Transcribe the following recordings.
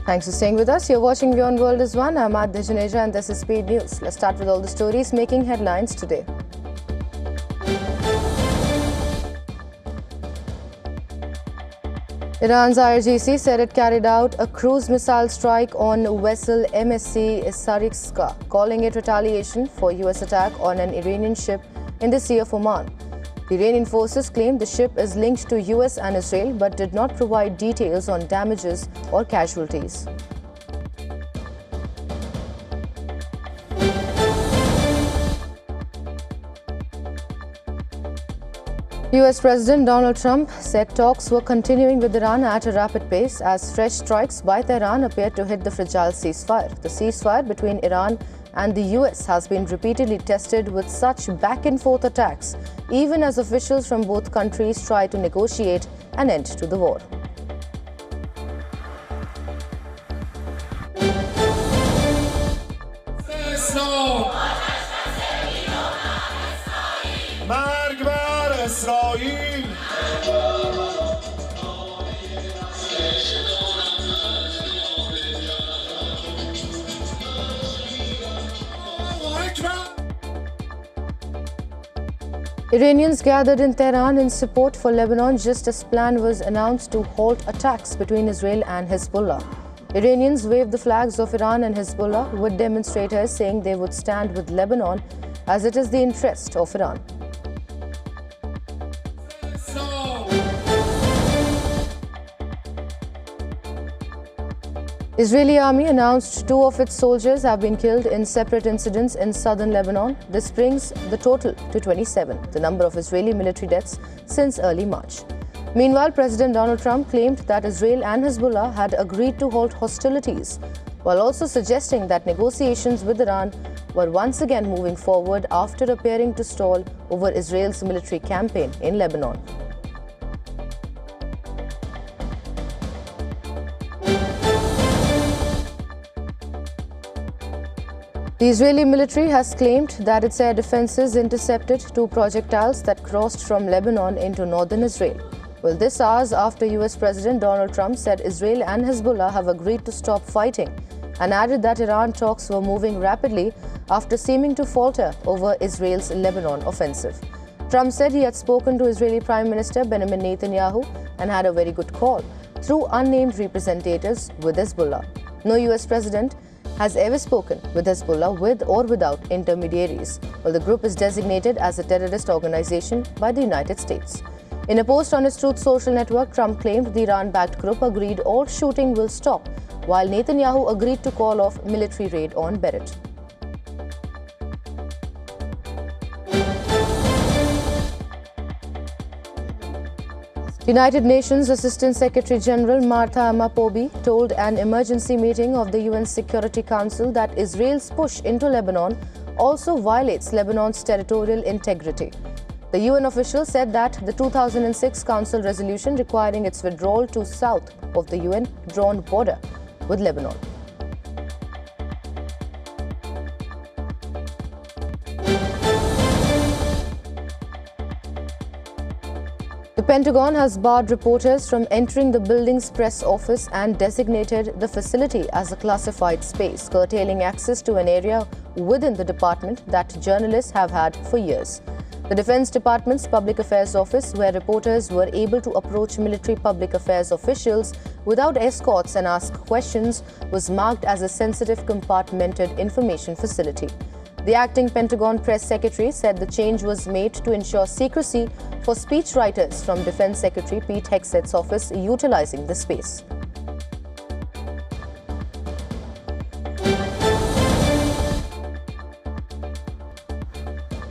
Thanks for staying with us. You're watching WION World is One. I'm Adya Juneja and this is Speed News. Let's start with all the stories making headlines today. Iran's IRGC said it carried out a cruise missile strike on vessel MSC Sarikska, calling it retaliation for US attack on an Iranian ship in the Sea of Oman. The Iranian forces claimed the ship is linked to US and Israel but did not provide details on damages or casualties. US President Donald Trump said talks were continuing with Iran at a rapid pace as fresh strikes by Tehran appeared to hit the fragile ceasefire. The ceasefire between Iran and the US has been repeatedly tested with such back-and-forth attacks, even as officials from both countries try to negotiate an end to the war. Iranians gathered in Tehran in support for Lebanon just as plan was announced to halt attacks between Israel and Hezbollah. Iranians waved the flags of Iran and Hezbollah, with demonstrators saying they would stand with Lebanon as it is the interest of Iran. Israeli army announced 2 of its soldiers have been killed in separate incidents in southern Lebanon. This brings the total to 27, the number of Israeli military deaths since early March. Meanwhile, President Donald Trump claimed that Israel and Hezbollah had agreed to halt hostilities, while also suggesting that negotiations with Iran were once again moving forward after appearing to stall over Israel's military campaign in Lebanon. The Israeli military has claimed that its air defenses intercepted 2 projectiles that crossed from Lebanon into northern Israel. Well, this hours after US President Donald Trump said Israel and Hezbollah have agreed to stop fighting and added that Iran talks were moving rapidly after seeming to falter over Israel's Lebanon offensive. Trump said he had spoken to Israeli Prime Minister Benjamin Netanyahu and had a very good call through unnamed representatives with Hezbollah. No US president has ever spoken with Hezbollah with or without intermediaries, while the group is designated as a terrorist organization by the United States. In a post on his Truth Social network, Trump claimed the Iran-backed group agreed all shooting will stop, while Netanyahu agreed to call off military raid on Beirut. United Nations Assistant Secretary General Martha Amapobi told an emergency meeting of the UN Security Council that Israel's push into Lebanon also violates Lebanon's territorial integrity. The UN official said that the 2006 Council resolution requiring its withdrawal to south of the UN-drawn border with Lebanon. The Pentagon has barred reporters from entering the building's press office and designated the facility as a classified space, curtailing access to an area within the department that journalists have had for years. The Defense Department's Public Affairs Office, where reporters were able to approach military public affairs officials without escorts and ask questions, was marked as a sensitive compartmented information facility. The acting Pentagon press secretary said the change was made to ensure secrecy for speechwriters from Defense Secretary Pete Hegseth's office utilizing the space.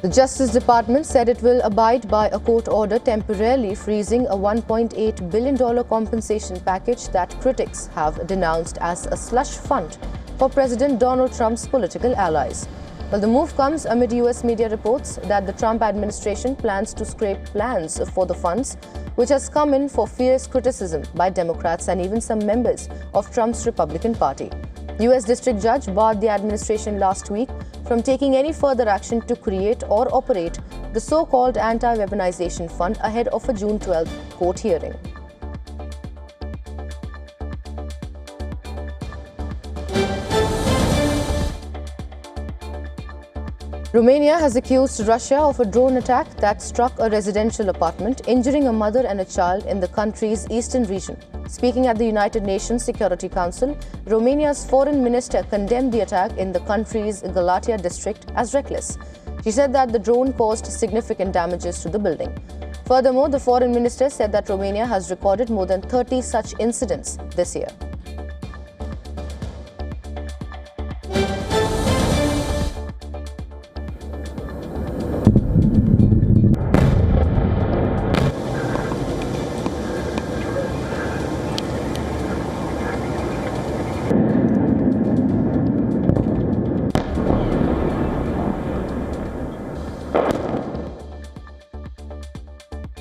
The Justice Department said it will abide by a court order temporarily freezing a $1.8 billion compensation package that critics have denounced as a slush fund for President Donald Trump's political allies. Well, the move comes amid US media reports that the Trump administration plans to scrape plans for the funds, which has come in for fierce criticism by Democrats and even some members of Trump's Republican Party. US District Judge barred the administration last week from taking any further action to create or operate the so-called anti-weaponization fund ahead of a June 12th court hearing. Romania has accused Russia of a drone attack that struck a residential apartment, injuring a mother and a child in the country's eastern region. Speaking at the United Nations Security Council, Romania's foreign minister condemned the attack in the country's Galatia district as reckless. She said that the drone caused significant damages to the building. Furthermore, the foreign minister said that Romania has recorded more than 30 such incidents this year.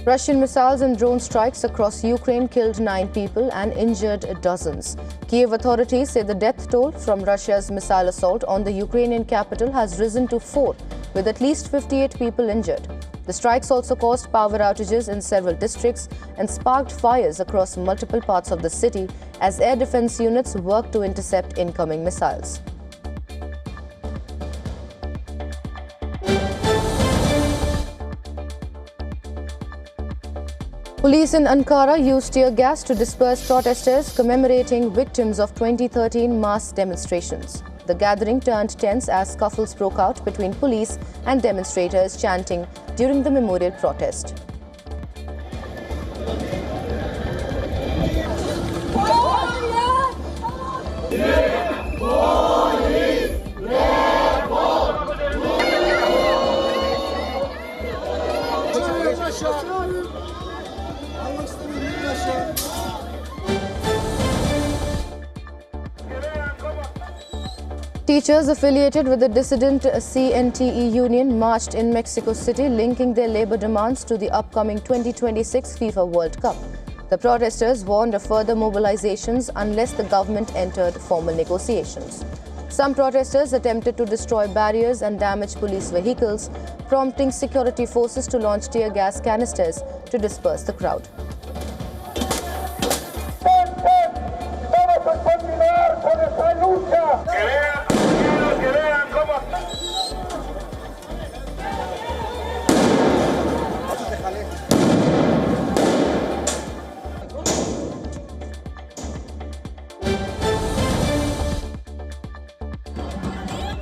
Russian missiles and drone strikes across Ukraine killed 9 people and injured dozens. Kiev authorities say the death toll from Russia's missile assault on the Ukrainian capital has risen to 4, with at least 58 people injured. The strikes also caused power outages in several districts and sparked fires across multiple parts of the city as air defense units worked to intercept incoming missiles. Police in Ankara used tear gas to disperse protesters commemorating victims of 2013 mass demonstrations. The gathering turned tense as scuffles broke out between police and demonstrators chanting during the memorial protest. Teachers affiliated with the dissident CNTE union marched in Mexico City, linking their labor demands to the upcoming 2026 FIFA World Cup. The protesters warned of further mobilizations unless the government entered formal negotiations. Some protesters attempted to destroy barriers and damage police vehicles, prompting security forces to launch tear gas canisters to disperse the crowd.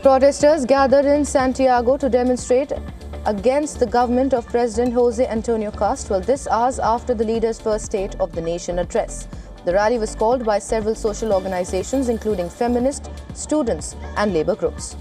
Protesters gathered in Santiago to demonstrate against the government of President Jose Antonio Cast. Well, this hours after the leader's first State of the Nation address. The rally was called by several social organizations, including feminist, students, and labor groups.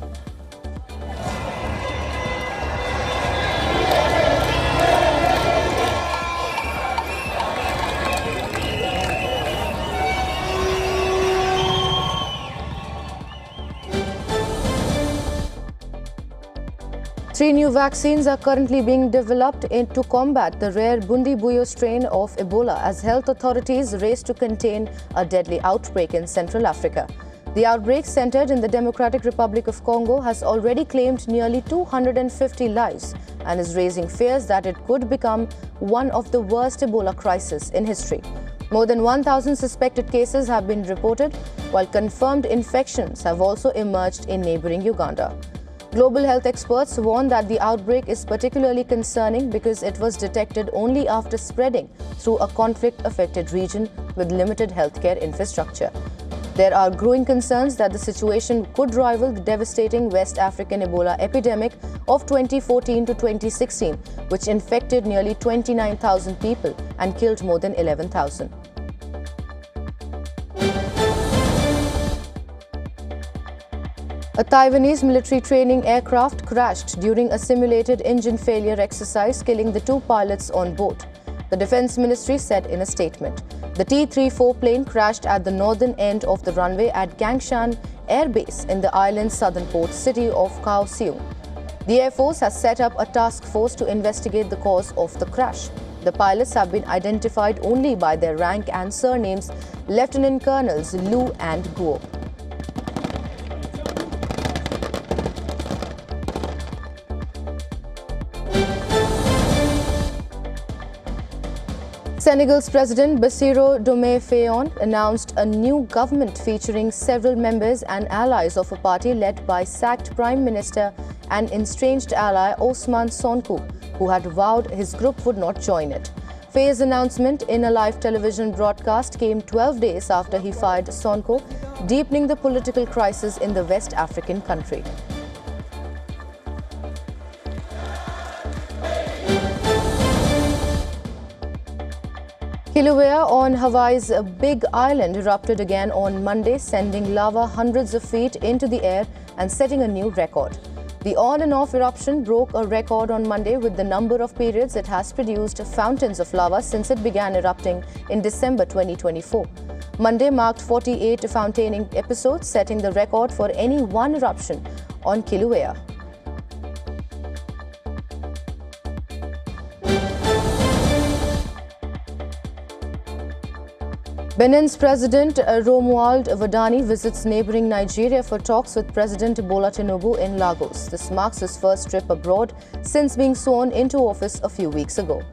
Three new vaccines are currently being developed to combat the rare Bundibugyo strain of Ebola as health authorities race to contain a deadly outbreak in Central Africa. The outbreak, centered in the Democratic Republic of Congo, has already claimed nearly 250 lives and is raising fears that it could become one of the worst Ebola crises in history. More than 1,000 suspected cases have been reported, while confirmed infections have also emerged in neighboring Uganda. Global health experts warn that the outbreak is particularly concerning because it was detected only after spreading through a conflict-affected region with limited healthcare infrastructure. There are growing concerns that the situation could rival the devastating West African Ebola epidemic of 2014 to 2016, which infected nearly 29,000 people and killed more than 11,000. A Taiwanese military training aircraft crashed during a simulated engine failure exercise, killing the 2 pilots on board. The Defense Ministry said in a statement. The T-34 plane crashed at the northern end of the runway at Gangshan Air Base in the island's southern port city of Kaohsiung. The Air Force has set up a task force to investigate the cause of the crash. The pilots have been identified only by their rank and surnames, Lieutenant Colonels Lu and Guo. Senegal's President Bassirou Diomaye Faye announced a new government featuring several members and allies of a party led by sacked Prime Minister and estranged ally Ousmane Sonko, who had vowed his group would not join it. Faye's announcement in a live television broadcast came 12 days after he fired Sonko, deepening the political crisis in the West African country. Kilauea on Hawaii's Big Island erupted again on Monday, sending lava hundreds of feet into the air and setting a new record. The on and off eruption broke a record on Monday with the number of periods it has produced fountains of lava since it began erupting in December 2024. Monday marked 48 fountain episodes, setting the record for any one eruption on Kilauea. Benin's President Romuald Wadani visits neighboring Nigeria for talks with President Bola Tinubu in Lagos. This marks his first trip abroad since being sworn into office a few weeks ago.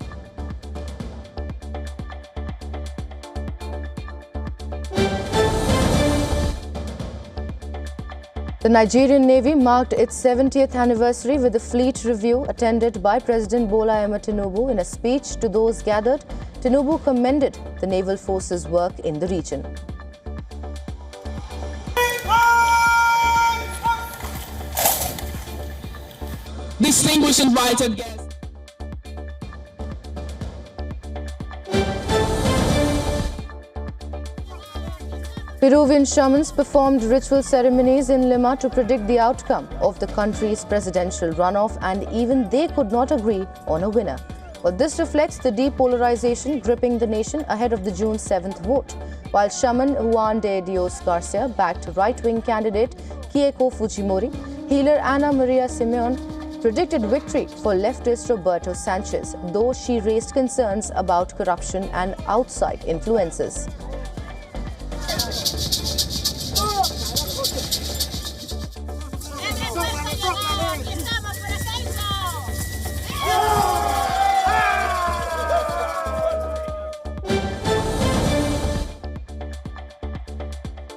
The Nigerian Navy marked its 70th anniversary with a fleet review attended by President Bola Tinubu. In a speech to those gathered, Tinubu commended the naval forces' work in the region. Distinguished invited guests. Peruvian shamans performed ritual ceremonies in Lima to predict the outcome of the country's presidential runoff, and even they could not agree on a winner. Well, this reflects the depolarization gripping the nation ahead of the June 7th vote, while shaman Juan de Dios Garcia backed right-wing candidate Keiko Fujimori. Healer Ana Maria Simeon predicted victory for leftist Roberto Sanchez, though she raised concerns about corruption and outside influences.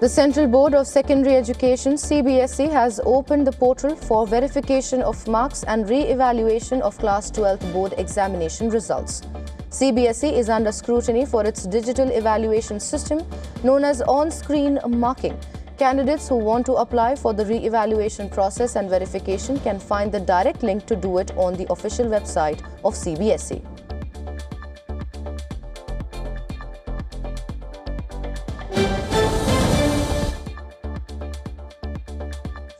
The Central Board of Secondary Education (CBSE) has opened the portal for verification of marks and re-evaluation of Class 12th board examination results. CBSE is under scrutiny for its digital evaluation system known as on-screen marking. Candidates who want to apply for the re-evaluation process and verification can find the direct link to do it on the official website of CBSE.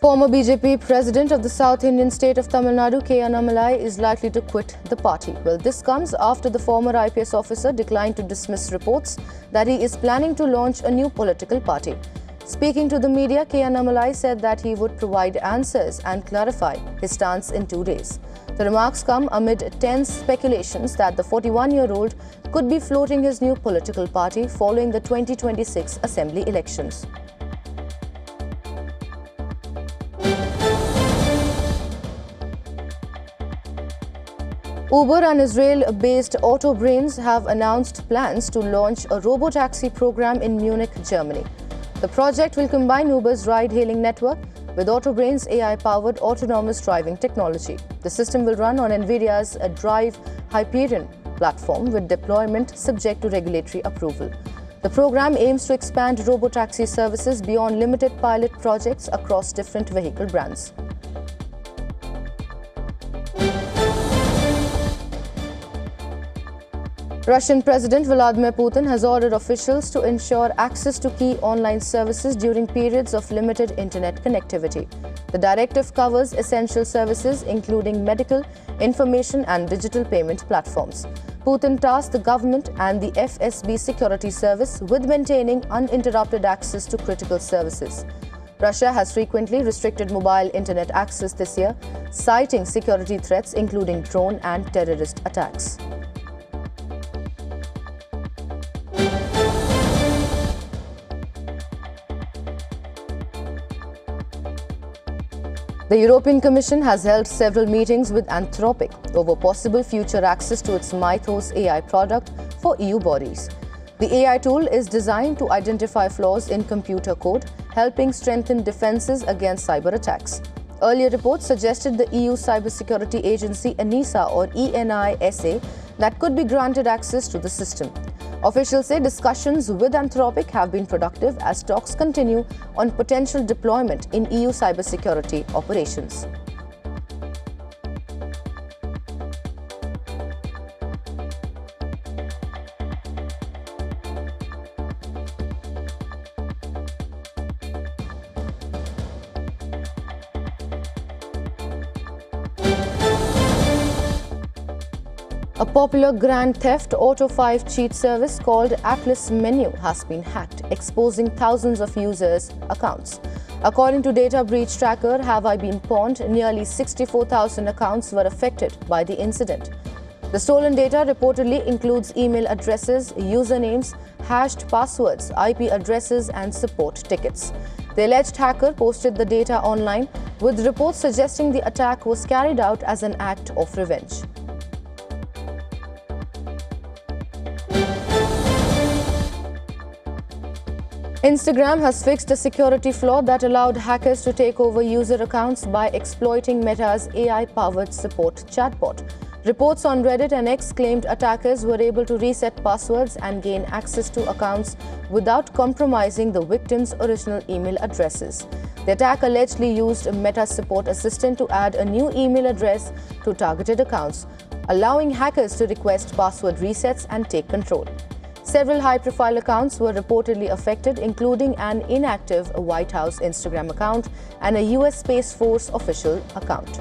Former BJP President of the South Indian state of Tamil Nadu, K. Annamalai, is likely to quit the party. Well, this comes after the former IPS officer declined to dismiss reports that he is planning to launch a new political party. Speaking to the media, K. Annamalai said that he would provide answers and clarify his stance in 2 days. The remarks come amid tense speculations that the 41-year-old could be floating his new political party following the 2026 assembly elections. Uber and Israel-based AutoBrains have announced plans to launch a robotaxi program in Munich, Germany. The project will combine Uber's ride-hailing network with AutoBrains' AI-powered autonomous driving technology. The system will run on NVIDIA's Drive Hyperion platform with deployment subject to regulatory approval. The program aims to expand robotaxi services beyond limited pilot projects across different vehicle brands. Russian President Vladimir Putin has ordered officials to ensure access to key online services during periods of limited internet connectivity. The directive covers essential services including medical, information and digital payment platforms. Putin tasked the government and the FSB security service with maintaining uninterrupted access to critical services. Russia has frequently restricted mobile internet access this year, citing security threats including drone and terrorist attacks. The European Commission has held several meetings with Anthropic over possible future access to its Mythos AI product for EU bodies. The AI tool is designed to identify flaws in computer code, helping strengthen defenses against cyber attacks. Earlier reports suggested the EU Cybersecurity Agency ENISA or ENISA that could be granted access to the system. Officials say discussions with Anthropic have been productive as talks continue on potential deployment in EU cybersecurity operations. A popular grand theft Auto 5 cheat service called Atlas Menu has been hacked, exposing thousands of users' accounts. According to data breach tracker Have I Been Pawned, nearly 64,000 accounts were affected by the incident. The stolen data reportedly includes email addresses, usernames, hashed passwords, IP addresses, and support tickets. The alleged hacker posted the data online, with reports suggesting the attack was carried out as an act of revenge. Instagram has fixed a security flaw that allowed hackers to take over user accounts by exploiting Meta's AI-powered support chatbot. Reports on Reddit and X claimed attackers were able to reset passwords and gain access to accounts without compromising the victim's original email addresses. The attack allegedly used Meta's support assistant to add a new email address to targeted accounts, allowing hackers to request password resets and take control. Several high-profile accounts were reportedly affected, including an inactive White House Instagram account and a US Space Force official account.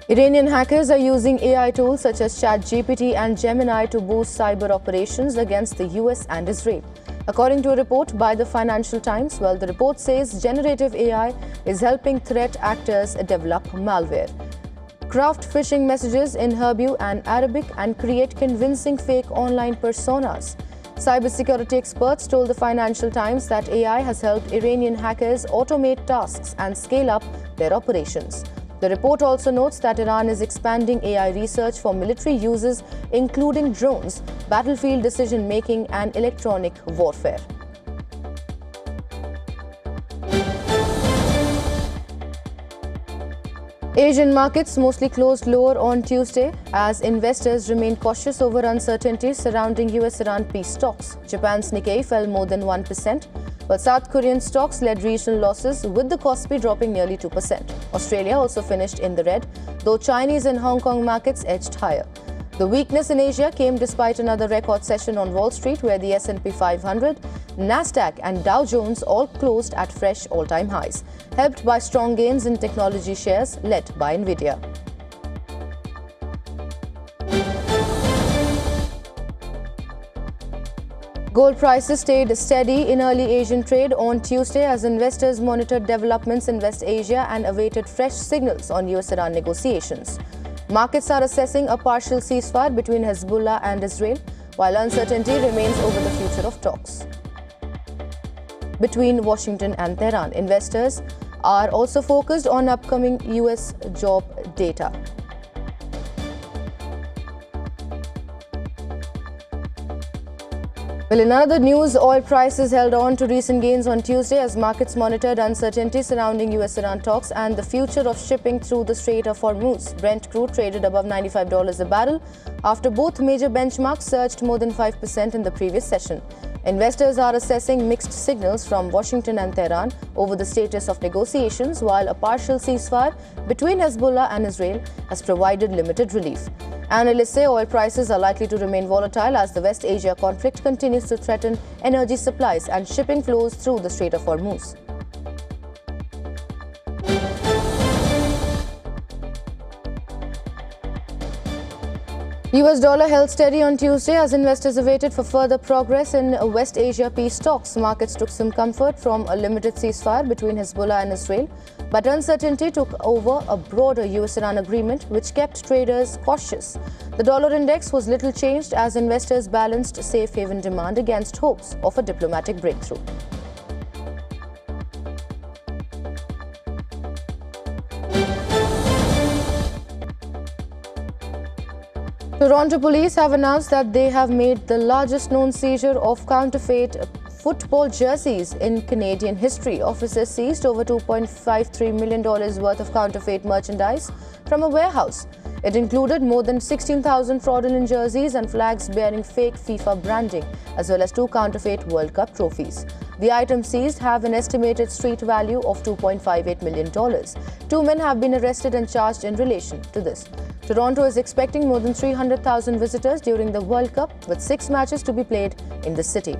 Iranian hackers are using AI tools such as ChatGPT and Gemini to boost cyber operations against the US and Israel. According to a report by the Financial Times, the report says generative AI is helping threat actors develop malware, craft phishing messages in Hebrew and Arabic, and create convincing fake online personas. Cybersecurity experts told the Financial Times that AI has helped Iranian hackers automate tasks and scale up their operations. The report also notes that Iran is expanding AI research for military uses, including drones, battlefield decision-making, and electronic warfare. Asian markets mostly closed lower on Tuesday as investors remained cautious over uncertainties surrounding US-Iran peace talks. Japan's Nikkei fell more than 1%. But South Korean stocks led regional losses, with the Kospi dropping nearly 2%. Australia also finished in the red, though Chinese and Hong Kong markets edged higher. The weakness in Asia came despite another record session on Wall Street, where the S&P 500, Nasdaq and Dow Jones all closed at fresh all-time highs, helped by strong gains in technology shares led by Nvidia. Gold prices stayed steady in early Asian trade on Tuesday as investors monitored developments in West Asia and awaited fresh signals on US-Iran negotiations. Markets are assessing a partial ceasefire between Hezbollah and Israel, while uncertainty remains over the future of talks between Washington and Tehran. Investors are also focused on upcoming US job data. In other news, oil prices held on to recent gains on Tuesday as markets monitored uncertainty surrounding US-Iran talks and the future of shipping through the Strait of Hormuz. Brent crude traded above $95 a barrel after both major benchmarks surged more than 5% in the previous session. Investors are assessing mixed signals from Washington and Tehran over the status of negotiations, while a partial ceasefire between Hezbollah and Israel has provided limited relief. Analysts say oil prices are likely to remain volatile as the West Asia conflict continues to threaten energy supplies and shipping flows through the Strait of Hormuz. US dollar held steady on Tuesday as investors awaited for further progress in West Asia peace talks. Markets took some comfort from a limited ceasefire between Hezbollah and Israel, but uncertainty took over a broader US-Iran agreement which kept traders cautious. The dollar index was little changed as investors balanced safe haven demand against hopes of a diplomatic breakthrough. Toronto police have announced that they have made the largest known seizure of counterfeit football jerseys in Canadian history. Officers seized over $2.53 million worth of counterfeit merchandise from a warehouse. It included more than 16,000 fraudulent jerseys and flags bearing fake FIFA branding, as well as 2 counterfeit World Cup trophies. The items seized have an estimated street value of $2.58 million. 2 men have been arrested and charged in relation to this. Toronto is expecting more than 300,000 visitors during the World Cup, with 6 matches to be played in the city.